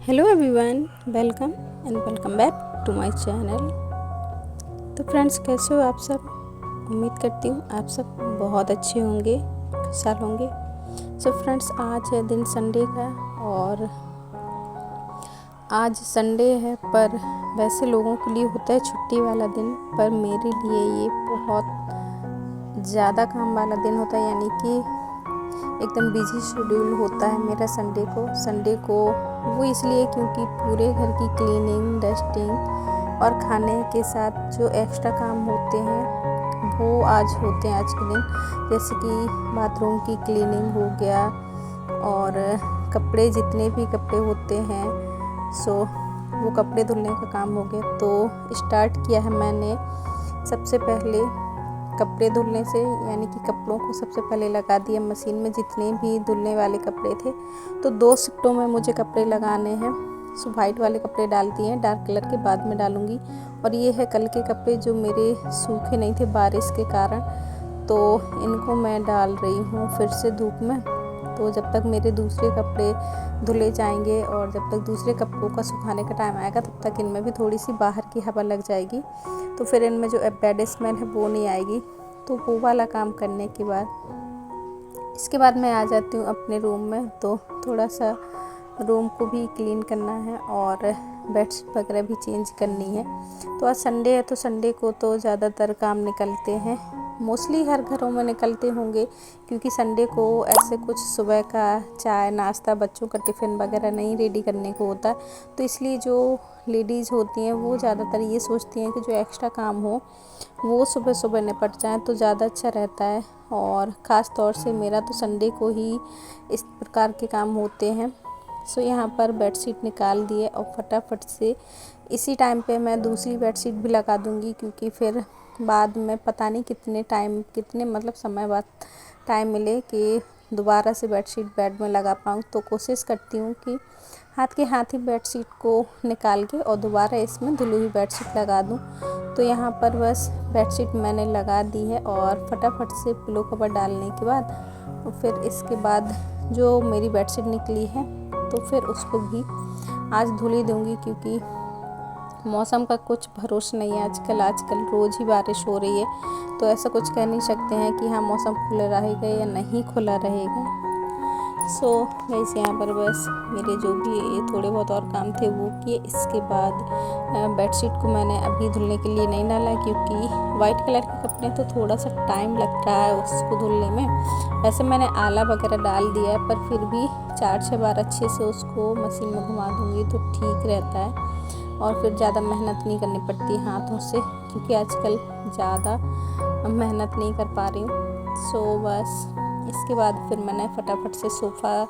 Hello everyone, welcome and welcome back to my channel. तो friends, कैसे हो आप सब? उम्मीद करती हूँ आप सब बहुत अच्छे होंगे, खुशहाल होंगे। सो फ्रेंड्स, आज है दिन संडे का और आज संडे है, पर वैसे लोगों के लिए होता है छुट्टी वाला दिन, पर मेरे लिए ये बहुत ज़्यादा काम वाला दिन होता है। यानी कि एकदम बिजी शेड्यूल होता है मेरा संडे को वो इसलिए क्योंकि पूरे घर की क्लीनिंग, डस्टिंग और खाने के साथ जो एक्स्ट्रा काम होते हैं वो आज होते हैं आज के दिन। जैसे कि बाथरूम की क्लीनिंग हो गया और कपड़े, जितने भी कपड़े होते हैं वो कपड़े धुलने का काम हो गया। तो स्टार्ट किया है मैंने सबसे पहले कपड़े धुलने से, यानी कि कपड़ों को सबसे पहले लगा दिया मशीन में, जितने भी धुलने वाले कपड़े थे। तो 2 शिफ्टों में मुझे कपड़े लगाने हैं। सो वाइट वाले कपड़े डालती हैं, डार्क कलर के बाद में डालूंगी। और ये है कल के कपड़े जो मेरे सूखे नहीं थे बारिश के कारण, तो इनको मैं डाल रही हूँ फिर से धूप में। तो जब तक मेरे दूसरे कपड़े धुले जाएंगे और जब तक दूसरे कपड़ों का सुखाने का टाइम आएगा, तब तक इनमें भी थोड़ी सी बाहर की हवा लग जाएगी, तो फिर इनमें जो बैड स्मेल है वो नहीं आएगी। तो वो वाला काम करने के बाद इसके बाद मैं आ जाती हूँ अपने रूम में। तो थोड़ा सा रूम को भी क्लीन करना है और बेडशीट वगैरह भी चेंज करनी है। तो आज संडे है, तो संडे को तो ज़्यादातर काम निकलते हैं, मोस्टली हर घरों में निकलते होंगे, क्योंकि संडे को ऐसे कुछ सुबह का चाय नाश्ता, बच्चों का टिफ़िन वगैरह नहीं रेडी करने को होता। तो इसलिए जो लेडीज़ होती हैं वो ज़्यादातर ये सोचती हैं कि जो एक्स्ट्रा काम हो वो सुबह सुबह निपट जाए तो ज़्यादा अच्छा रहता है। और ख़ास तौर से मेरा तो संडे को ही इस प्रकार के काम होते हैं। सो यहाँ पर बेडशीट निकाल दिए और फटाफट से इसी टाइम पे मैं दूसरी बेडशीट भी लगा दूँगी, क्योंकि फिर बाद में पता नहीं कितने मतलब समय बाद टाइम मिले कि दोबारा से बेडशीट बेड में लगा पाऊँ। तो कोशिश करती हूँ कि हाथ के हाथ ही बेडशीट को निकाल के और दोबारा इसमें धुली हुई बेडशीट लगा दूँ। तो यहाँ पर बस बेडशीट मैंने लगा दी है और फटाफट से पिलो कवर डालने के बाद फिर इसके बाद जो मेरी बेडशीट निकली है तो फिर उसको भी आज धुल ही दूँगी, क्योंकि मौसम का कुछ भरोसा नहीं है आजकल रोज़ ही बारिश हो रही है। तो ऐसा कुछ कह नहीं सकते हैं कि हाँ मौसम खुला रहेगा या नहीं खुला रहेगा। सो गाइस, यहाँ पर बस मेरे जो भी थोड़े बहुत और काम थे वो किए। इसके बाद बेडशीट को मैंने अभी धुलने के लिए नहीं डाला, क्योंकि वाइट कलर के कपड़े तो थोड़ा सा टाइम लग रहा है उसको धुलने में। वैसे मैंने आला वगैरह डाल दिया है, पर फिर भी 4-6 बार अच्छे से उसको मशीन में घुमा दूँगी तो ठीक रहता है और फिर ज़्यादा मेहनत नहीं करनी पड़ती हाथों से, क्योंकि आजकल ज़्यादा मेहनत नहीं कर पा रही हूँ। सो बस इसके बाद फिर मैंने फटाफट से सोफ़ा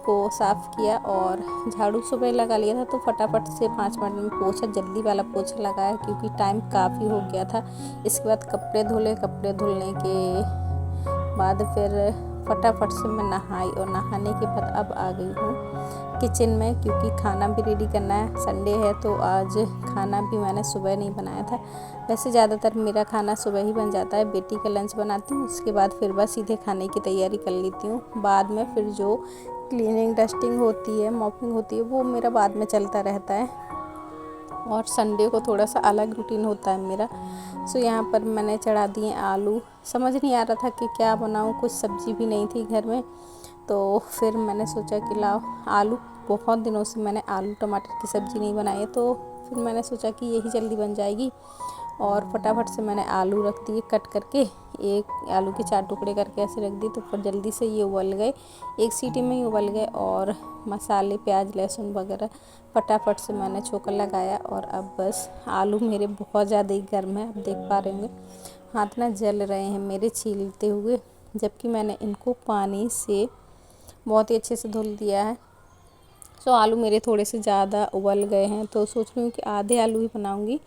को साफ़ किया और झाड़ू सुबह लगा लिया था, तो फटाफट से 5 मिनट में पोछा, जल्दी वाला पोछा लगाया, क्योंकि टाइम काफ़ी हो गया था। इसके बाद कपड़े धुलने के बाद फिर फटाफट से मैं नहाई और नहाने के बाद अब आ गई हूँ किचन में, क्योंकि खाना भी रेडी करना है। संडे है तो आज खाना भी मैंने सुबह नहीं बनाया था। वैसे ज़्यादातर मेरा खाना सुबह ही बन जाता है, बेटी का लंच बनाती हूँ, उसके बाद फिर बस सीधे खाने की तैयारी कर लेती हूँ। बाद में फिर जो क्लीनिंग, डस्टिंग होती है, मॉपिंग होती है, वो मेरा बाद में चलता रहता है। और संडे को थोड़ा सा अलग रूटीन होता है मेरा। सो यहाँ पर मैंने चढ़ा दिए आलू। समझ नहीं आ रहा था कि क्या बनाऊँ, कुछ सब्ज़ी भी नहीं थी घर में, तो फिर मैंने सोचा कि लाओ आलू, बहुत दिनों से मैंने आलू टमाटर की सब्ज़ी नहीं बनाई है, तो फिर मैंने सोचा कि यही जल्दी बन जाएगी। और फटाफट से मैंने आलू रख दिए कट करके, एक आलू के 4 टुकड़े करके ऐसे रख दिए, तो फिर जल्दी से ये उबल गए, एक सीटी में ही उबल गए। और मसाले, प्याज, लहसुन वगैरह फटाफट से मैंने छोंका लगाया। और अब बस आलू मेरे बहुत ज़्यादा ही गर्म है, आप देख पा रहे होंगे हाथ ना जल रहे हैं मेरे छीलते हुए, जबकि मैंने इनको पानी से बहुत ही अच्छे से धुल दिया है। सो आलू मेरे थोड़े से ज़्यादा उबल गए हैं, तो सोच रही हूँ कि आधे आलू ही बनाऊँगी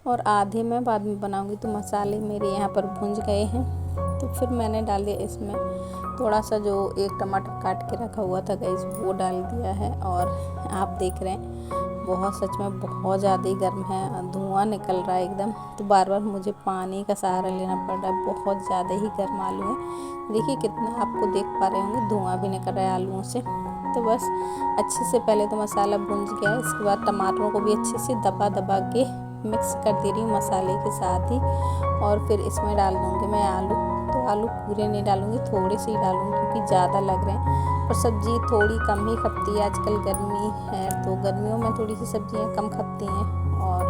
और आधे मैं बाद में बनाऊँगी। तो मसाले मेरे यहाँ पर भुंज गए हैं, तो फिर मैंने डाल दिया इसमें थोड़ा सा जो एक टमाटर काट के रखा हुआ था गाइस, वो डाल दिया है। और आप देख रहे हैं बहुत सच में बहुत ज़्यादा ही गर्म है, धुआं निकल रहा है एकदम। तो बार बार मुझे पानी का सहारा लेना पड़ रहा है, बहुत ज़्यादा ही गर्म आलू है। देखिए कितना आपको देख पा रहे होंगे धुआं भी निकल रहा है आलूओं से। तो बस अच्छे से पहले तो मसाला भून गया है, इसके बाद टमाटरों को भी अच्छे से दबा दबा के मिक्स कर दे रही हूँ मसाले के साथ ही। और फिर इसमें डाल दूँगी मैं आलू। तो आलू पूरे नहीं डालूँगी, थोड़े से ही डालूँगी क्योंकि ज़्यादा लग रहे हैं। और सब्ज़ी थोड़ी कम ही खपती है, आजकल गर्मी है तो गर्मियों में थोड़ी सी सब्जियाँ कम खपती हैं। और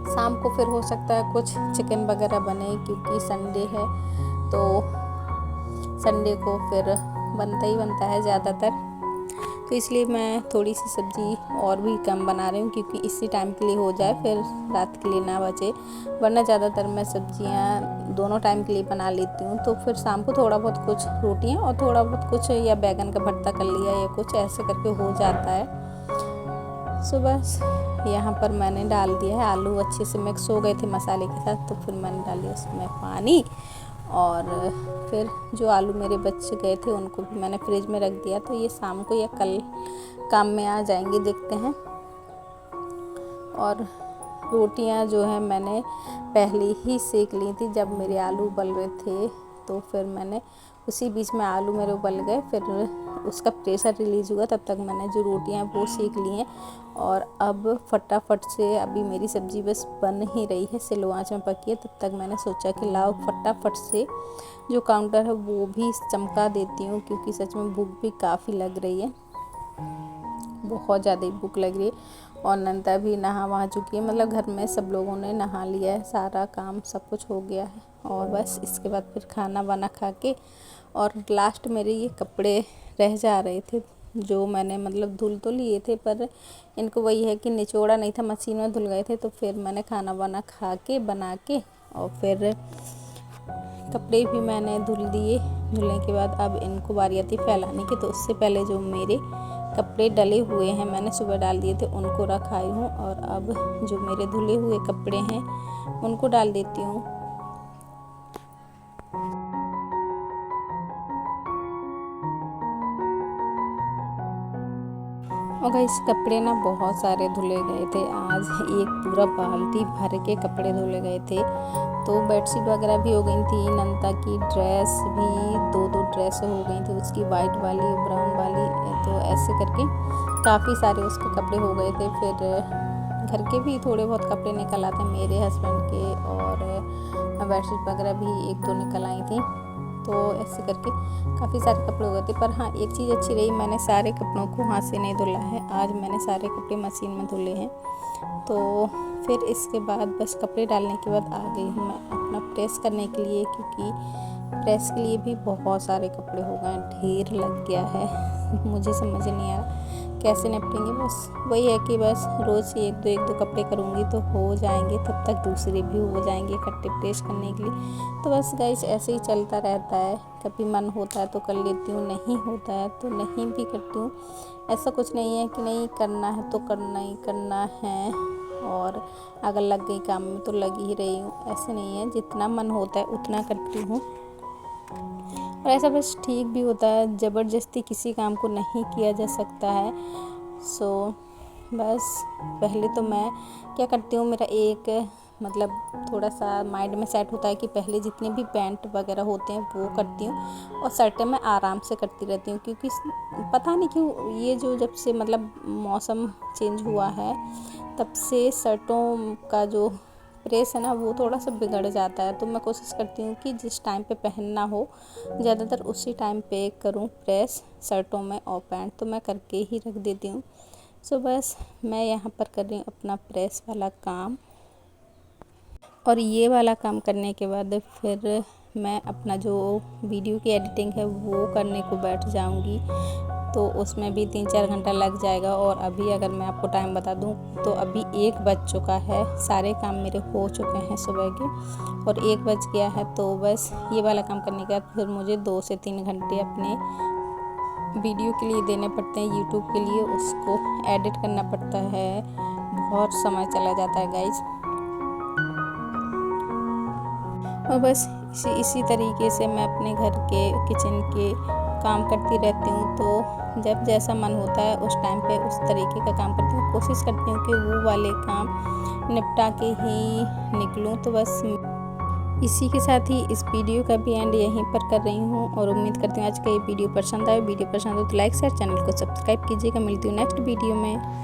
शाम को फिर हो सकता है कुछ चिकन वगैरह बने, क्योंकि संडे है तो संडे को फिर बनता ही बनता है ज़्यादातर। तो इसलिए मैं थोड़ी सी सब्ज़ी और भी कम बना रही हूँ, क्योंकि इसी टाइम के लिए हो जाए, फिर रात के लिए ना बचे। वरना ज़्यादातर मैं सब्ज़ियाँ दोनों टाइम के लिए बना लेती हूँ। तो फिर शाम को थोड़ा बहुत कुछ रोटियाँ और थोड़ा बहुत कुछ या बैगन का भरता कर लिया या कुछ ऐसे करके हो जाता है। सो बस यहाँ पर मैंने डाल दिया है, आलू अच्छे से मिक्स हो गए थे मसाले के साथ। तो फिर मैंने डाली उसमें पानी, और फिर जो आलू मेरे बच गए थे उनको भी मैंने फ्रिज में रख दिया। तो ये शाम को या कल काम में आ जाएंगे, देखते हैं। और रोटियां जो है मैंने पहले ही सेक ली थी जब मेरे आलू उबल रहे थे। तो फिर मैंने उसी बीच में आलू मेरे उबल गए, फिर उसका प्रेशर रिलीज़ हुआ, तब तक मैंने जो रोटियां वो सेक ली हैं। और अब फटाफट से अभी मेरी सब्ज़ी बस बन ही रही है, स्लो आंच में पकी है। तब तक मैंने सोचा कि लाओ फटाफट से जो काउंटर है वो भी चमका देती हूँ, क्योंकि सच में भूख भी काफ़ी लग रही है, बहुत ज़्यादा ही भूख लग रही है। और नंदा भी नहा वहा चुकी है, मतलब घर में सब लोगों ने नहा लिया है, सारा काम सब कुछ हो गया है। और बस इसके बाद फिर खाना वाना खा के, और लास्ट मेरे ये कपड़े रह जा रहे थे जो मैंने मतलब धुल तो लिए थे, पर इनको वही है कि निचोड़ा नहीं था, मशीन में धुल गए थे। तो फिर मैंने खाना वाना खा के बना के, और फिर कपड़े भी मैंने धुल दिए। धुलने के बाद अब इनको बारी आती फैलाने की। तो उससे पहले जो मेरे कपड़े डले हुए हैं मैंने सुबह डाल दिए थे, उनको रखाई हूँ। और अब जो मेरे धुले हुए कपड़े हैं उनको डाल देती हूँ। और गाइस कपड़े ना बहुत सारे धुले गए थे आज, एक पूरा बाल्टी भर के कपड़े धुले गए थे। तो बेडशीट वगैरह भी हो गई थी, नंदा की ड्रेस भी दो ड्रेस हो गई थी, उसकी वाइट वाली ब्राउन वाली। तो ऐसे करके काफ़ी सारे उसके कपड़े हो गए थे। फिर घर के भी थोड़े बहुत कपड़े निकल आते मेरे हस्बैंड के, और बेडशीट वगैरह भी एक दो निकल आई थी। तो ऐसे करके काफ़ी सारे कपड़े हो गए थे। पर हाँ एक चीज़ अच्छी रही, मैंने सारे कपड़ों को हाथ से नहीं धुला है, आज मैंने सारे कपड़े मशीन में धुले हैं। तो फिर इसके बाद बस कपड़े डालने के बाद आ गई हूँ मैं अपना प्रेस करने के लिए, क्योंकि प्रेस के लिए भी बहुत सारे कपड़े हो गए, ढेर लग गया है। मुझे समझ नहीं आ रहा कैसे निपटेंगे। बस वही है कि बस रोज़ ही एक दो कपड़े करूँगी तो हो जाएंगे, तब तक दूसरे भी हो जाएंगे इकट्ठे प्रेस करने के लिए। तो बस गाइस ऐसे ही चलता रहता है, कभी मन होता है तो कर लेती हूँ, नहीं होता है तो नहीं भी करती हूँ। ऐसा कुछ नहीं है कि नहीं करना है तो करना ही करना है, और अगर लग गई काम में तो लग ही रही हूँ, ऐसे नहीं है। जितना मन होता है उतना करती हूँ, और ऐसा बस ठीक भी होता है। ज़बरदस्ती किसी काम को नहीं किया जा सकता है। सो बस पहले तो मैं क्या करती हूँ, मेरा एक मतलब थोड़ा सा माइंड में सेट होता है कि पहले जितने भी पैंट वगैरह होते हैं वो करती हूँ, और शर्टें मैं आराम से करती रहती हूँ। क्योंकि पता नहीं क्यों ये जो जब से मतलब मौसम चेंज हुआ है तब से शर्टों का जो प्रेस है ना वो थोड़ा सा बिगड़ जाता है। तो मैं कोशिश करती हूँ कि जिस टाइम पे पहनना हो ज़्यादातर उसी टाइम पे करूँ प्रेस शर्टों में, और पैंट तो मैं करके ही रख देती हूँ। सो बस मैं यहाँ पर कर रही हूँ अपना प्रेस वाला काम, और ये वाला काम करने के बाद फिर मैं अपना जो वीडियो की एडिटिंग है वो करने को बैठ जाऊँगी। तो उसमें भी 3-4 घंटा लग जाएगा। और अभी अगर मैं आपको टाइम बता दूं तो अभी 1 बज चुका है, सारे काम मेरे हो चुके हैं सुबह के, और 1 बज गया है। तो बस ये वाला काम करने के बाद फिर मुझे 2 से 3 घंटे अपने वीडियो के लिए देने पड़ते हैं, यूट्यूब के लिए, उसको एडिट करना पड़ता है, बहुत समय चला जाता है गाइज। और बस इसी तरीके से मैं अपने घर के किचन के काम करती रहती हूँ, तो जब जैसा मन होता है उस टाइम पे उस तरीके का काम करती हूँ। कोशिश करती हूँ कि वो वाले काम निपटा के ही निकलूँ। तो बस इसी के साथ ही इस वीडियो का भी एंड यहीं पर कर रही हूँ, और उम्मीद करती हूँ आज का ये वीडियो पसंद आए। वीडियो पसंद हो तो लाइक शेयर, चैनल को सब्सक्राइब कीजिएगा। मिलती हूँ नेक्स्ट वीडियो में।